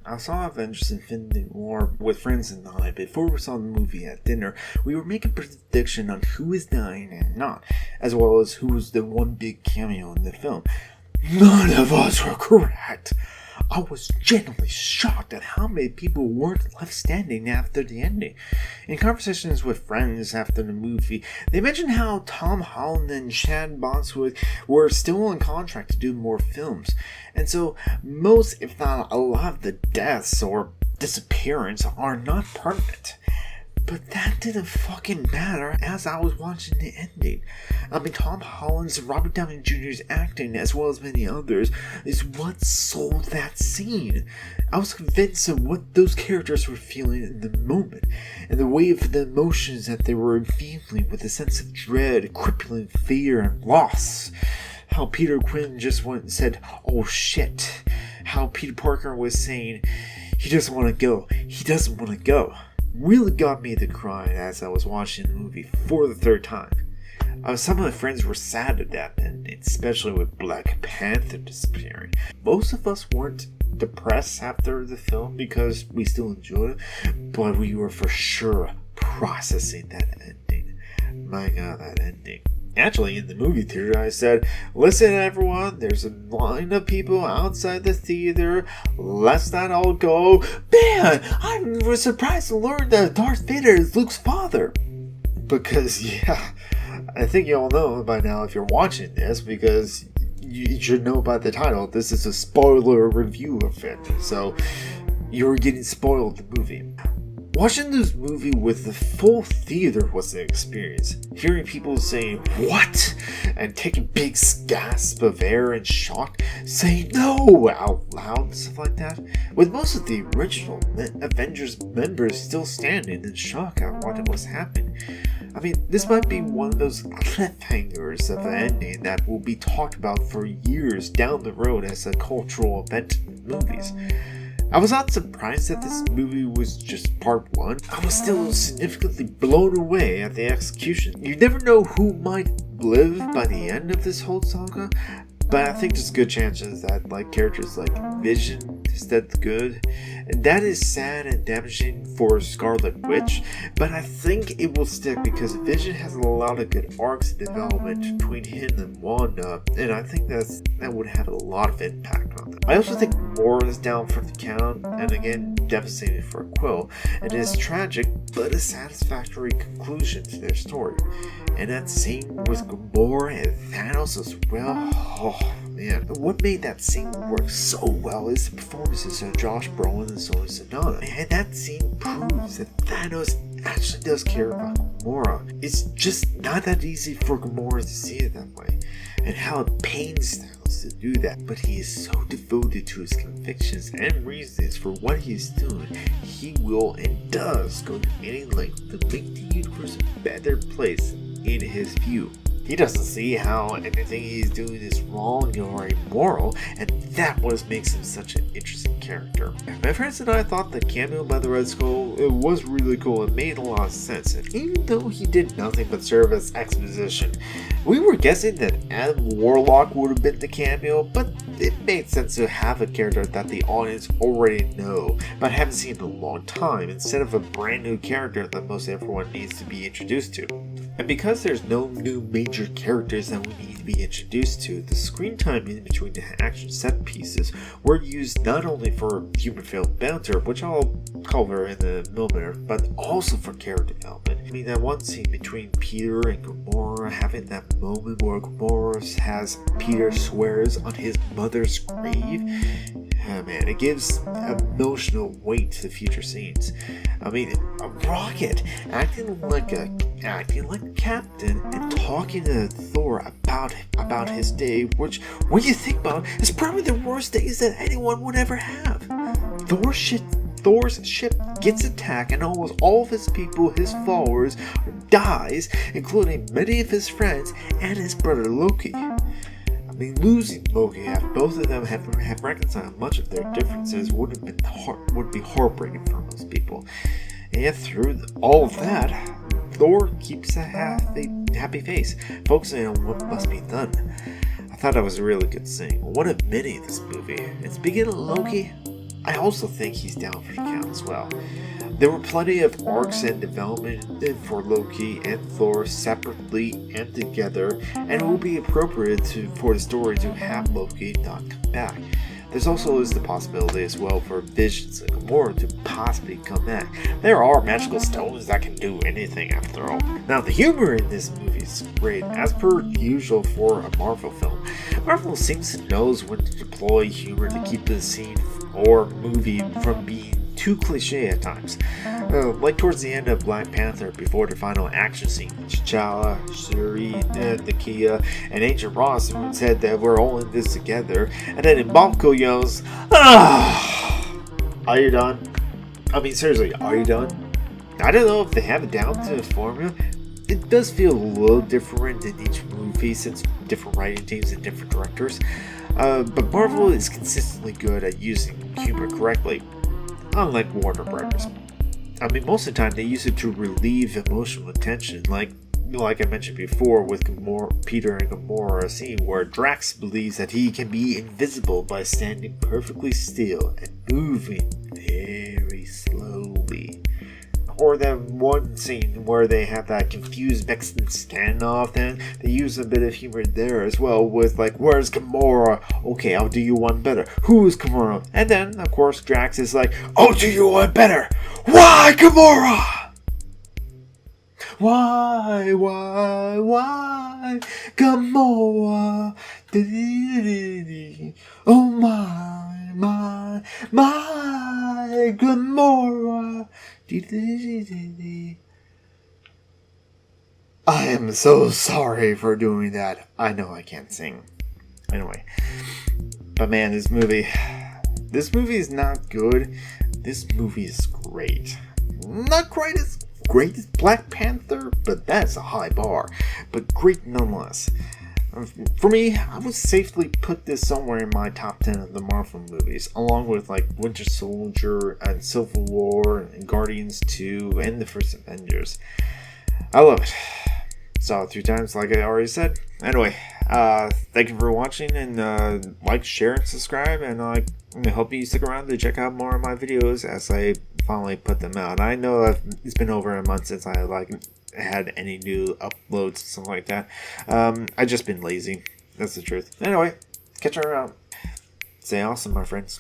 I saw Avengers Infinity War with friends and I. Before we saw the movie at dinner, we were making prediction on who is dying and not, as well as who was the one big cameo in the film. None of us were correct. I was genuinely shocked at how many people weren't left standing after the ending. In conversations with friends after the movie, they mentioned how Tom Holland and Chad Bosworth were still on contract to do more films. And so most, if not a lot of the deaths or disappearance are not permanent. But that didn't fucking matter as I was watching the ending. I mean, Tom Holland's, Robert Downey Jr.'s acting, as well as many others, is what sold that scene. I was convinced of what those characters were feeling in the moment, and the weight of the emotions that they were feeling with a sense of dread, crippling fear, and loss. How Peter Quinn just went and said, "Oh shit." How Peter Parker was saying, he doesn't want to go. He doesn't want to go. Really got me to cry as I was watching the movie for the third time. Some of my friends were sad at that ending, especially with Black Panther disappearing. Most of us weren't depressed after the film because we still enjoyed it, but we were for sure processing that ending. My god, that ending. Actually, in the movie theater, I said, "Listen, everyone, there's a line of people outside the theater. Let's not all go." Man, I was surprised to learn that Darth Vader is Luke's father. Because, yeah, I think you all know by now if you're watching this, because you should know by the title, this is a spoiler review of it. So, you're getting spoiled the movie. Watching this movie with the full theater was an experience. Hearing people saying, "What?" and taking big gasps of air in shock, saying "No" out loud and stuff like that. With most of the original Avengers members still standing in shock at what was happening. I mean, this might be one of those cliffhangers of an ending that will be talked about for years down the road as a cultural event in movies. I was not surprised that this movie was just part one. I was still significantly blown away at the execution. You never know who might live by the end of this whole saga, but I think there's good chances that characters like Vision is dead good. And that is sad and damaging for Scarlet Witch, but I think it will stick because Vision has a lot of good arcs and development between him and Wanda, and I think that would have a lot of impact on them. I also think Gamora is down for the count, and again, devastating for Quill. It is tragic, but a satisfactory conclusion to their story. And that scene with Gamora and Thanos as well, oh man. What made that scene work so well is the performances of Josh Brolin and Zoe Saldana. And that scene proves that Thanos actually does care about Gamora. It's just not that easy for Gamora to see it that way. And how it pains Thanos to do that. But he is so devoted to his convictions and reasons for what he is doing, he will and does go to any length to make the universe a better place in his view. He doesn't see how anything he's doing is wrong or immoral, and that what makes him such an interesting character. My friends and I thought the cameo by the Red Skull, it was really cool and made a lot of sense, and even though he did nothing but serve as exposition, we were guessing that Adam Warlock would have been the cameo, but it made sense to have a character that the audience already know, but haven't seen in a long time, instead of a brand new character that most everyone needs to be introduced to. And because there's no new major characters that we need to be introduced to, the screen time in between the action set pieces were used not only for human field banter, which I'll cover in a moment, but also for character development. I mean, that one scene between Peter and Gamora, having that moment where Gamora has Peter swears on his mother's grave. Oh man, it gives emotional weight to the future scenes. I mean, a Rocket acting like a captain and talking to Thor about his day, which, when you think about it, is probably the worst days that anyone would ever have. Thor's ship gets attacked and almost all of his people, his followers, dies, including many of his friends and his brother Loki. I mean, losing Loki after both of them have reconciled much of their differences would be heartbreaking for most people. And yet through all of that, Thor keeps a happy face, focusing on what must be done. I thought that was a really good scene. One of many in this movie. And speaking of Loki, I also think he's down for the count as well. There were plenty of arcs and development for Loki and Thor separately and together, and it will be appropriate for the story to have Loki not come back. There's also the possibility as well for Visions and Gamora to possibly come back. There are magical stones that can do anything after all. Now the humor in this movie is great, as per usual for a Marvel film. Marvel seems to knows when to deploy humor to keep the scene or movie from being too cliche at times. Like towards the end of Black Panther, before the final action scene, T'Challa, Shuri, Nakia, and Agent Ross said that we're all in this together, and then Mbamko yells, "Ah! Are you done? I mean, seriously, are you done?" I don't know if they have it down to the formula. It does feel a little different in each movie since different writing teams and different directors. But Marvel is consistently good at using humor correctly, unlike Warner Brothers. I mean, most of the time they use it to relieve emotional tension, like I mentioned before with Peter and Gamora scene where Drax believes that he can be invisible by standing perfectly still and moving very slowly. Or that one scene where they have that confused Mexican standoff, and they use a bit of humor there as well with like, "Where's Gamora? Okay, I'll do you one better. Who's Gamora?" And then, of course, Drax is like, "I'll do you one better. Why Gamora? Why Gamora? Oh my Gamora." I am so sorry for doing that. I know I can't sing. Anyway. But man, this movie is not good. This movie is great. Not quite as great as Black Panther, but that's a high bar. But great nonetheless. For me, I would safely put this somewhere in my top 10 of the Marvel movies, along with like Winter Soldier and Civil War and Guardians 2 and the first Avengers. I love it. Saw it 3 times, like I already said. Anyway, thank you for watching, and like, share, and subscribe, and I hope you stick around to check out more of my videos as I finally put them out. I know it's been over a month since I had any new uploads, something like that. I just been lazy. That's the truth. Anyway, catch you around. Stay awesome, my friends.